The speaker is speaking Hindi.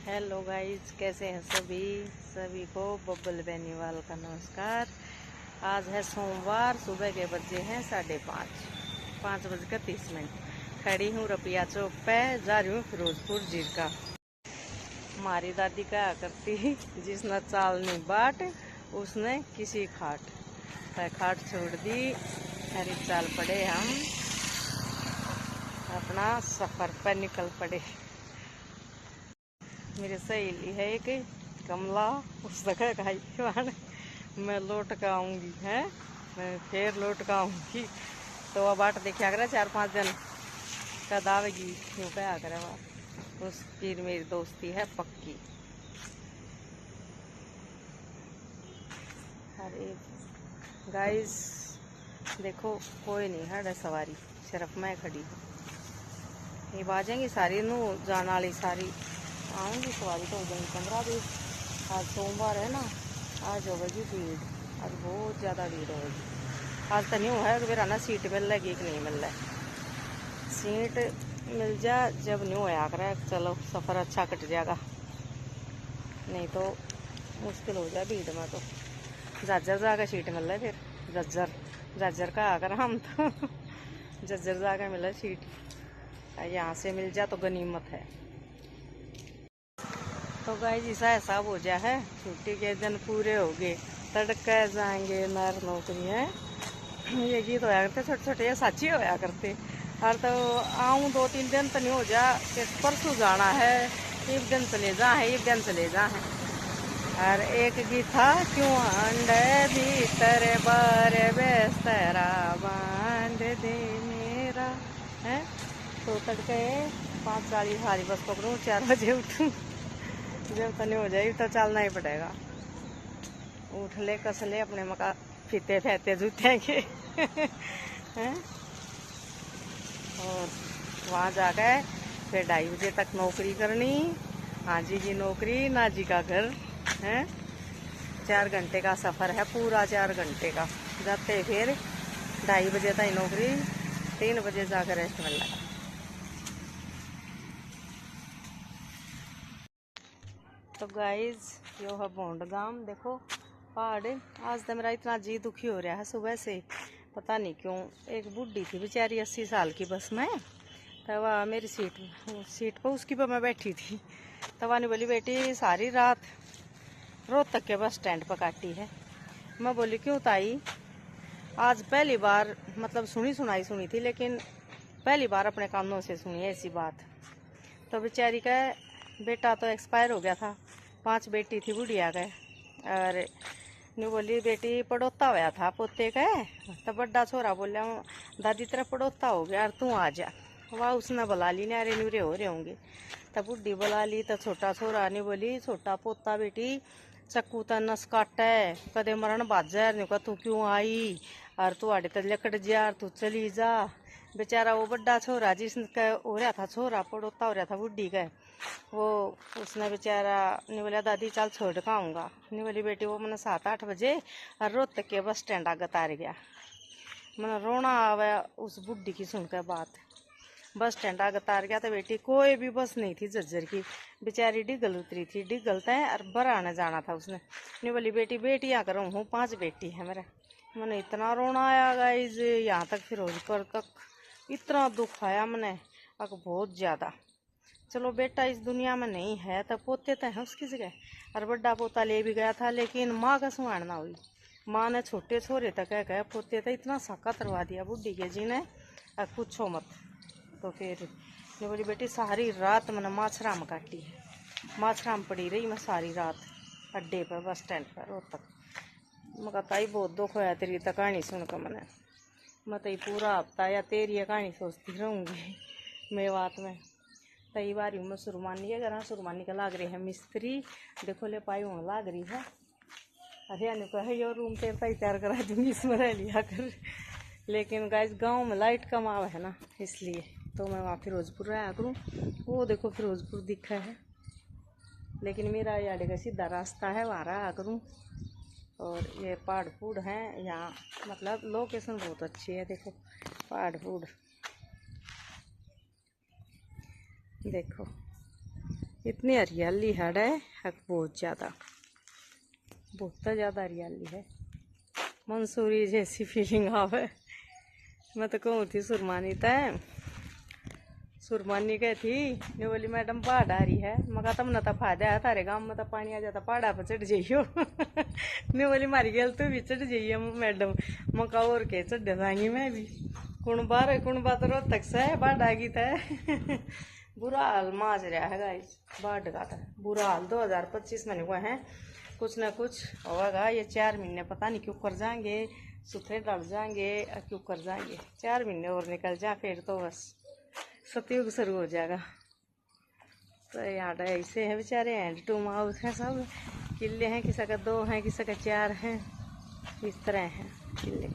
हेलो गाइस, कैसे हैं सभी को बब्बल बेनीवाल का नमस्कार। आज है सोमवार, सुबह के बजे हैं 5:30। खड़ी हूँ रपिया चौक पे, जा रही हूँ फिरोजपुर जीरका। हमारी दादी क्या करती, जिसने चाल नहीं बाट उसने किसी खाट पर खाट छोड़ दी। हरी चाल पड़े हम अपना सफर पर निकल पड़े। मेरी सहेली है एक कमला, उस जगह का मैं लौट कर आऊँगी है, मैं फिर लौट कर आऊँगी। तो वह बाट देखा करे 4-5 दिन कद आवेगी, क्यों क्या करे वह। उसकी मेरी दोस्ती है पक्की। अरे गाइस देखो, कोई नहीं है सवारी, सिर्फ मैं खड़ी हूँ। ये बाजेंगी सारी नू जान वाली सारी आऊँगी सवारी तो हो जाएंगी 15-20। आज सोमवार है ना, आज होगी भीड़, आज बहुत ज़्यादा भीड़ होगी। आज तो नहीं है कि मेरा ना सीट मिल जाएगी कि नहीं मिल रहा है। सीट मिल जा जब न्यू होया करे, चलो सफ़र अच्छा कट जाएगा, नहीं तो मुश्किल हो जाए भीड़ में। तो जज्जर जाकर सीट मिल रहा है, फिर जज्जर का आकर हम तो जज्जर जाकर मिला सीट, यहाँ से मिल जा तो गनीमत है। तो गाइस ऐसा हो जा है, छुट्टी के दिन पूरे हो गए, तड़के जाएंगे नर नौकरी है। ये गीत होया करते छोटे छोटे, ये साची होया करते। और तो आऊँ 2-3 दिन तो नहीं हो जा कि परसों जाना है, एक दिन चले जा है, एक दिन चले जा है। और एक गीत था, क्यों अंडे भीतर बार बेस्तरा बांध दे मेरा है। तो तड़के 5:40 सारी बस पकड़ूँ, 4 बजे उठूँ। जब तनी हो जाएगी तो चलना ही पड़ेगा। उठ ले कस ले अपने मका फीते फैते जूते के हैं। और वहाँ जाकर फिर 2:30 बजे तक नौकरी करनी। हाँ जी की नौकरी, ना जी का घर है। 4 घंटे का सफ़र है, पूरा 4 घंटे का। जाते फिर 2:30 बजे तक नौकरी, 3 बजे जाकर रेस्ट मिल लगा। तो गाइज यो है भोंड गांव, देखो पहाड़। आज तो मेरा इतना जी दुखी हो रहा है सुबह से, पता नहीं क्यों। एक बुढ़ी थी बेचारी 80 साल की, बस में तो वह मेरी सीट पर उसकी पर मैं बैठी थी। तो वह बोली, बेटी सारी रात रोहतक के बस स्टैंड पर काटी है। मैं बोली, क्यों ताई? आज पहली बार, मतलब सुनी थी, लेकिन पहली बार अपने कानों से सुनी ऐसी बात। तो बेचारी का बेटा तो एक्सपायर हो गया था, 5 बेटी थी बुढ़िया का। और न्यू बोली, बेटी पड़ोता होया था पोते का। तो बड़ा छोरा बोलिया, दादी तेरा पड़ोता हो गया और तू आ जा। वाह, उसने बुला ली ना, अरे न्यूरे हो रहे होंगे। तब बुढ़ी बुला ली। तो छोटा छोरा ने बोली, छोटा पोता बेटी चक्कू त नस काटे, कदे मरण बाजा, तू क्यों आई, और तू आड़े तक लकड़ जा, तू चली जा। बेचारा वो बड़ा छोरा जिसका हो रहा था, छोरा पड़ोता हो रहा था बुढ़ी का, वो उसने बेचारा ने बोला, दादी चल छोड़ कर आऊँगा। नहीं बोली, बेटी वो मैंने 7-8 बजे और रोहतक के बस स्टैंड आगे तार गया। मैंने रोना आवा उस बुढ़ी की सुनकर बात। बस स्टैंड आगे तार गया। तो बेटी कोई भी बस नहीं थी जज्जर की, बेचारी डिगल उतरी थी, डिगलता है और बराने जाना था उसने। नहीं बोली, बेटी बेटियाँ करूँ हूँ, 5 बेटी है मेरे। मैंने इतना रोना आया गाइज, यहाँ तक फिरोजपुर तक इतना दुख आया मैंने, अब बहुत ज़्यादा। चलो बेटा इस दुनिया में नहीं है तो पोते तो हैं उसकी जगह, और बड़ा पोता ले भी गया था, लेकिन माँ का सुहान ना हुई। माँ ने छोटे छोरे तक कह पोते तो इतना साका करवा दिया बुढ़ी के जी ने, अब पूछो मत। तो फिर ने बोली, बेटी सारी रात मैंने माछराम काटी है, माछराम पड़ी रही मैं सारी रात अड्डे पर, बस स्टैंड पर रोहतक। मैं कहता ही बहुत दुख होया तेरी तो कहानी सुनकर मैंने। मैं तो पूरा हफ्ता या तेरी कहानी सोचती रहूँगी मेवात में। कई बार मैं सुरमानी है, अगर सुरमानी का लाग रही है मिस्त्री, देखो ले पाई होने लाग रही है। अरे अनु को है, यो रूम तेरता ही तैयार करा दूंगी, इसमें रह लिया कर। लेकिन गाइस गांव में लाइट कम आवा है ना, इसलिए तो मैं वहाँ फिरोजपुर रहा करूँ। वो देखो फिरोजपुर दिखा है, लेकिन मेरा याडे का सीधा रास्ता है, वहाँ रहा करूँ। और ये पहाड़ फूड हैं यहाँ, मतलब लोकेशन बहुत अच्छी है। देखो पहाड़ फूड देखो, इतनी हरियाली है बहुत ज़्यादा हरियाली है। मंसूरी जैसी फीलिंग आवे। मैं तो कहूँ थी सुरमानी तय सुरमानी कह थी ये बोली मैडम पहाड़ आ रही है। मैं कहा तमने तो फायदा है थारे गाँव में तो पानी आ जाता पहाड़ा पर चढ़ जाइयो। मैं बोली मारी गल तू भी चढ़ जाइए मैडम। मैं कहा और के चढ़ जाएंगी मैं भी कुण बात रोहतक से बाढ़ आ गई तय। बुरा हाल माज रहा है गाइस बाढ़ का था बुरा हाल। 2025 में हुआ है कुछ ना कुछ होगा। ये 4 महीने पता नहीं क्यों कर जाएंगे सूखे डल जाएंगे क्यों कर जाएंगे। 4 महीने और निकल जा फिर तो बस सतयुग शुरू हो जाएगा। तो यहाँ ऐसे हैं बेचारे हैंड टू माउथ हैं सब। किले हैं किसी का 2 हैं किसी का 4 हैं इस तरह हैं किले।